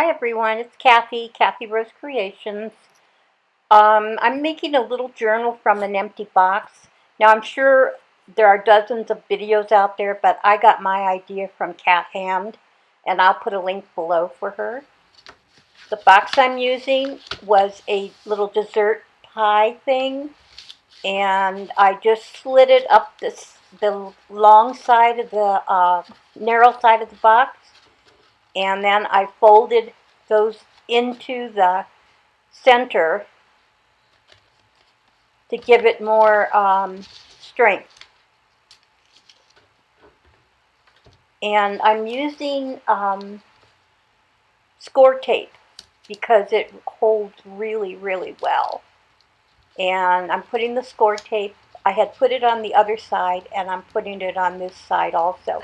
Hi everyone, it's Kathy Rose Creations. I'm making a little journal from an empty box. Now I'm sure there are dozens of videos out there, but I got my idea from Cat Hand, and I'll put a link below for her. The box I'm using was a little dessert pie thing, and I just slid it up the long side of the narrow side of the box, and then I folded those into the center to give it more strength. And I'm using score tape because it holds really well. And I'm putting the score tape, I had put it on the other side, and I'm putting it on this side also.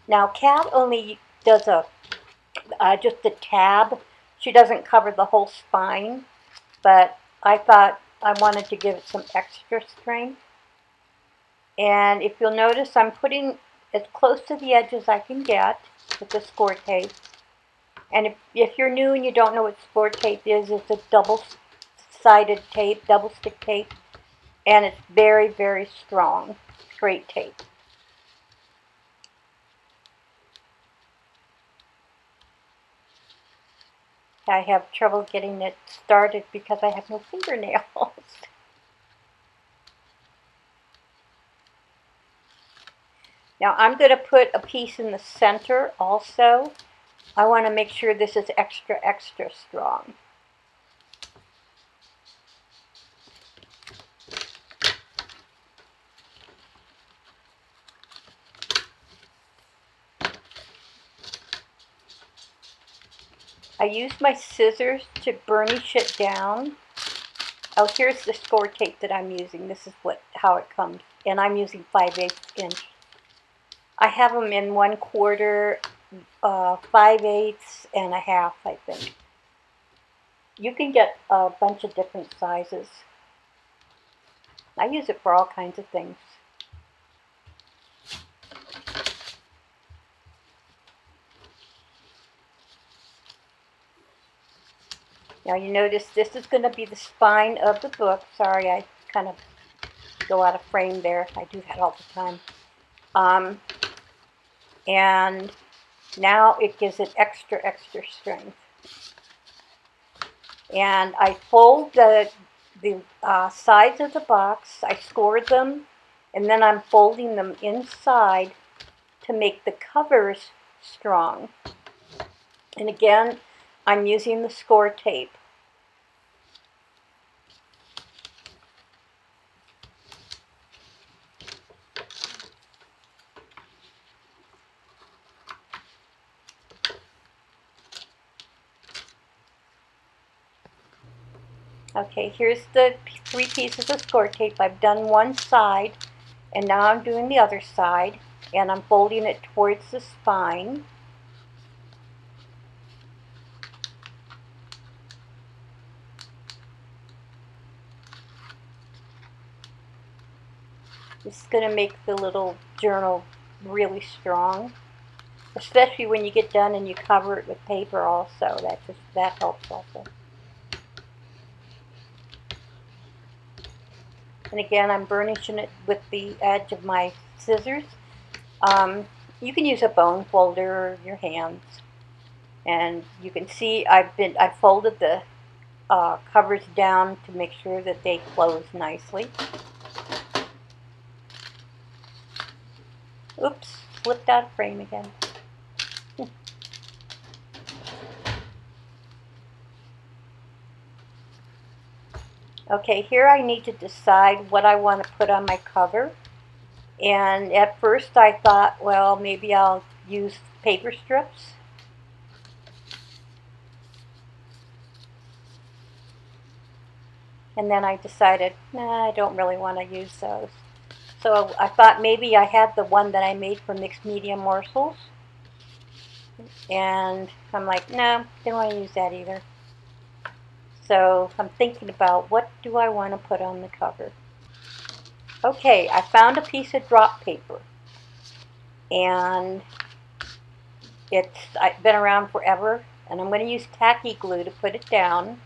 Now Kat only does just a tab. She doesn't cover the whole spine, but I thought I wanted to give it some extra strength. And if you'll notice, I'm putting as close to the edge as I can get with the score tape. And if you're new and you don't know what score tape is, it's a double-sided tape, double-stick tape, and it's very strong. Great tape. I have trouble getting it started because I have no fingernails. Now I'm going to put a piece in the center also. I want to make sure this is extra strong. I used my scissors to burnish it down. Oh, here's the score tape that I'm using. This is how it comes, and I'm using 5/8 inch. I have them in 1/4, 5/8, and a half, I think. You can get a bunch of different sizes. I use it for all kinds of things. Now you notice this is going to be the spine of the book. Sorry, I kind of go out of frame there. I do that all the time. And now it gives it extra strength. And I fold the sides of the box. I scored them, and then I'm folding them inside to make the covers strong. And again, I'm using the score tape. Okay, here's the 3 pieces of score tape. I've done one side, and now I'm doing the other side, and I'm folding it towards the spine. This is going to make the little journal really strong, especially when you get done and you cover it with paper also. That helps also. And again, I'm burnishing it with the edge of my scissors. You can use a bone folder or your hands. And you can see I folded the covers down to make sure that they close nicely. Oops, slipped out of frame again. Okay, here I need to decide what I want to put on my cover. And at first I thought, well, maybe I'll use paper strips. And then I decided, nah, I don't really want to use those. So I thought maybe I had the one that I made from Mixed Media Morsels. And I'm like, no, don't want to use that either. So I'm thinking about what do I want to put on the cover. Okay, I found a piece of drop paper. And it's been around forever. And I'm going to use tacky glue to put it down.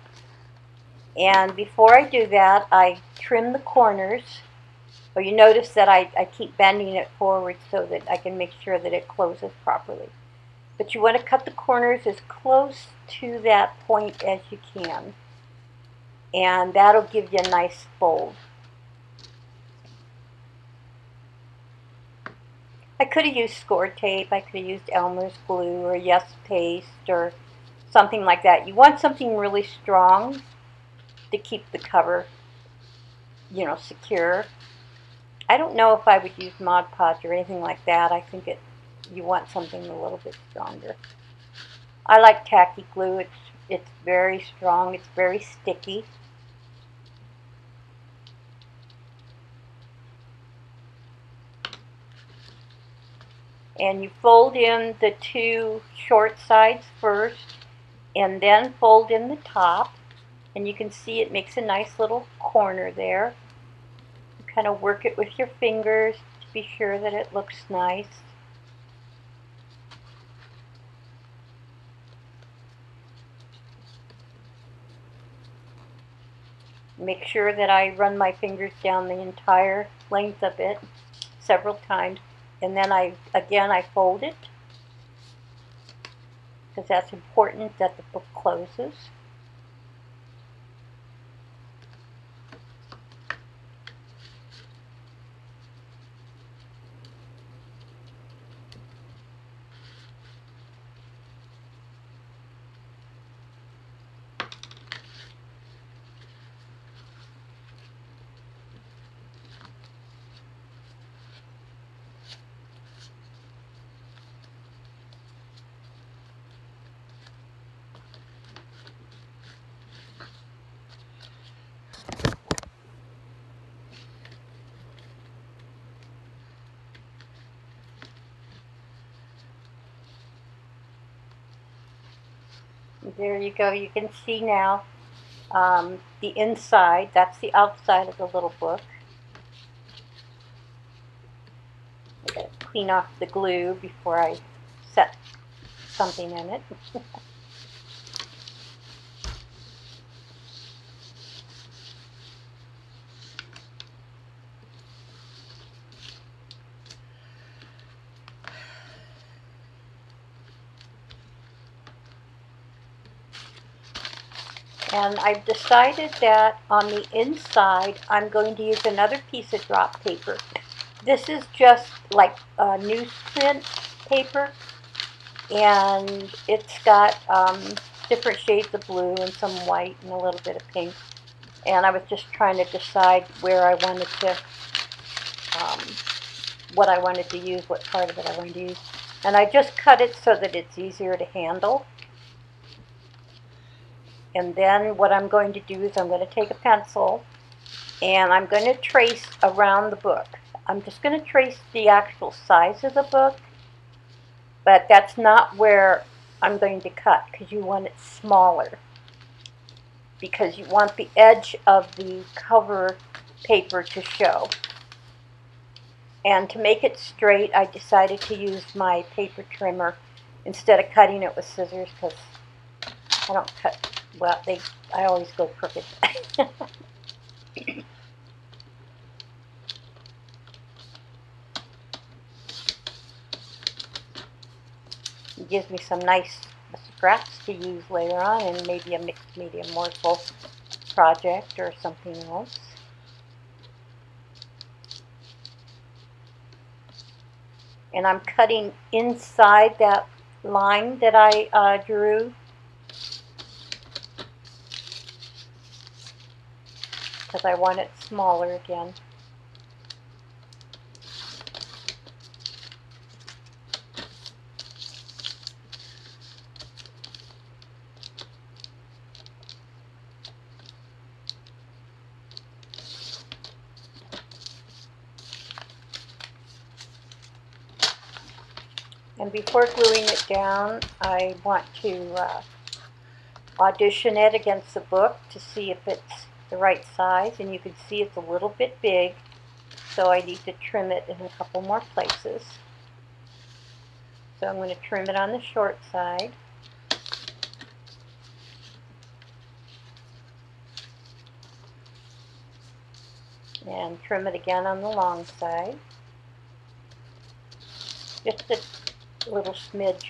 And before I do that, I trim the corners. Well, you notice that I keep bending it forward so that I can make sure that it closes properly. But you want to cut the corners as close to that point as you can. And that'll give you a nice fold. I could have used score tape, I could have used Elmer's glue or Yes paste or something like that. You want something really strong to keep the cover, secure. I don't know if I would use Mod Podge or anything like that. I think you want something a little bit stronger. I like tacky glue. It's very strong. It's very sticky. And you fold in the two short sides first and then fold in the top. And you can see it makes a nice little corner there. You kind of work it with your fingers to be sure that it looks nice. Make sure that I run my fingers down the entire length of it several times. And then I fold it because that's important that the book closes. There you go. You can see now the inside. That's the outside of the little book. I gotta clean off the glue before I set something in it. And I've decided that on the inside I'm going to use another piece of drop paper. This is just like newsprint paper, and it's got different shades of blue and some white and a little bit of pink. And I was just trying to decide where I wanted to, what I wanted to use, what part of it I wanted to use. And I just cut it so that it's easier to handle. And then what I'm going to do is I'm going to take a pencil and I'm going to trace around the book. I'm just going to trace the actual size of the book, but that's not where I'm going to cut because you want it smaller, because you want the edge of the cover paper to show. And to make it straight, I decided to use my paper trimmer instead of cutting it with scissors, because I don't cut, well, I always go crooked. It gives me some nice scraps to use later on in maybe a mixed media morsel project or something else. And I'm cutting inside that line that I drew, because I want it smaller again. And before gluing it down, I want to audition it against the book to see if it's the right size. And you can see it's a little bit big, so I need to trim it in a couple more places. So I'm going to trim it on the short side. And trim it again on the long side. Just a little smidge.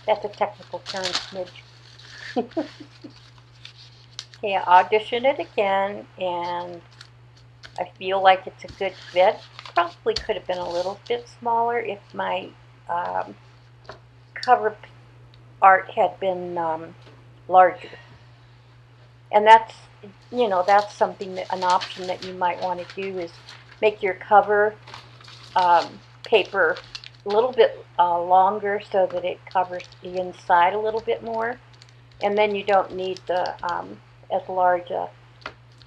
That's a technical term, smidge. Okay, I audition it again, and I feel like it's a good fit. Probably could have been a little bit smaller if my cover art had been larger. And that's something an option that you might want to do is make your cover paper a little bit longer so that it covers the inside a little bit more, and then you don't need the as large a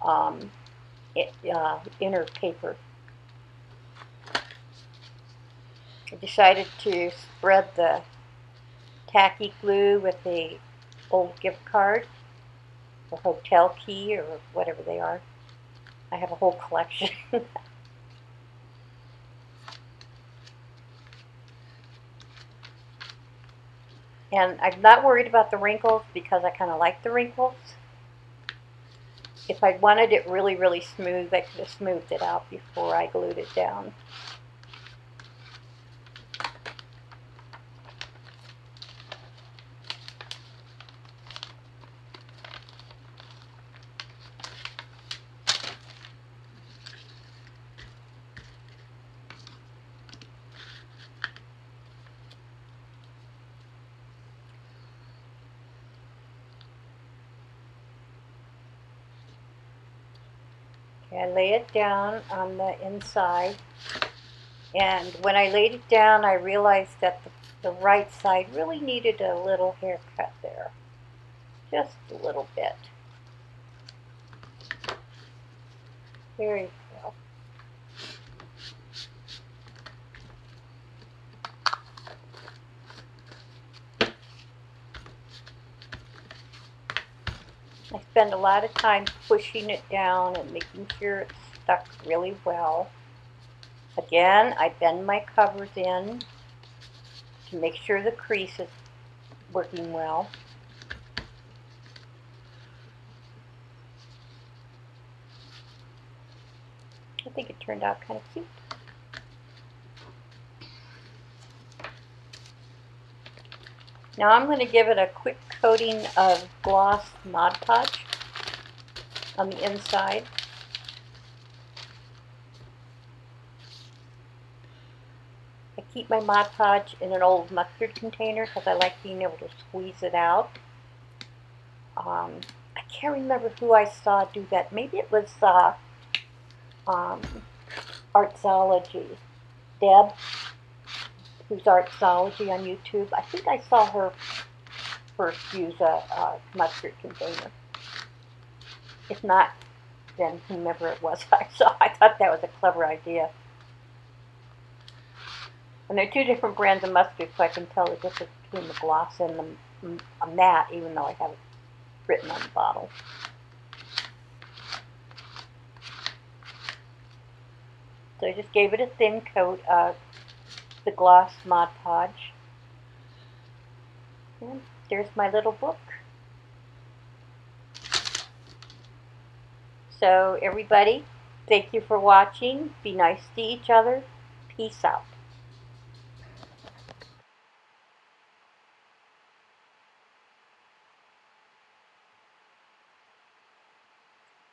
um, inner paper. I decided to spread the tacky glue with the old gift card, or hotel key, or whatever they are. I have a whole collection. And I'm not worried about the wrinkles because I kind of like the wrinkles. If I wanted it really, really smooth, I could have smoothed it out before I glued it down. I lay it down on the inside, and when I laid it down I realized that the right side really needed a little haircut there, just a little bit. There you go. I spend a lot of time pushing it down and making sure it's stuck really well. Again, I bend my covers in to make sure the crease is working well. I think it turned out kind of cute. Now I'm going to give it a quick coating of gloss Mod Podge on the inside. I keep my Mod Podge in an old mustard container because I like being able to squeeze it out. I can't remember who I saw do that. Maybe it was Artsology. Deb, who's Artsology on YouTube. I think I saw her first use a mustard container. If not, then whomever it was I saw, I thought that was a clever idea. And there are two different brands of mustard, so I can tell the difference between the gloss and the matte, even though I have it written on the bottle. So I just gave it a thin coat of the gloss Mod Podge. And there's my little book. So everybody, thank you for watching. Be nice to each other. Peace out.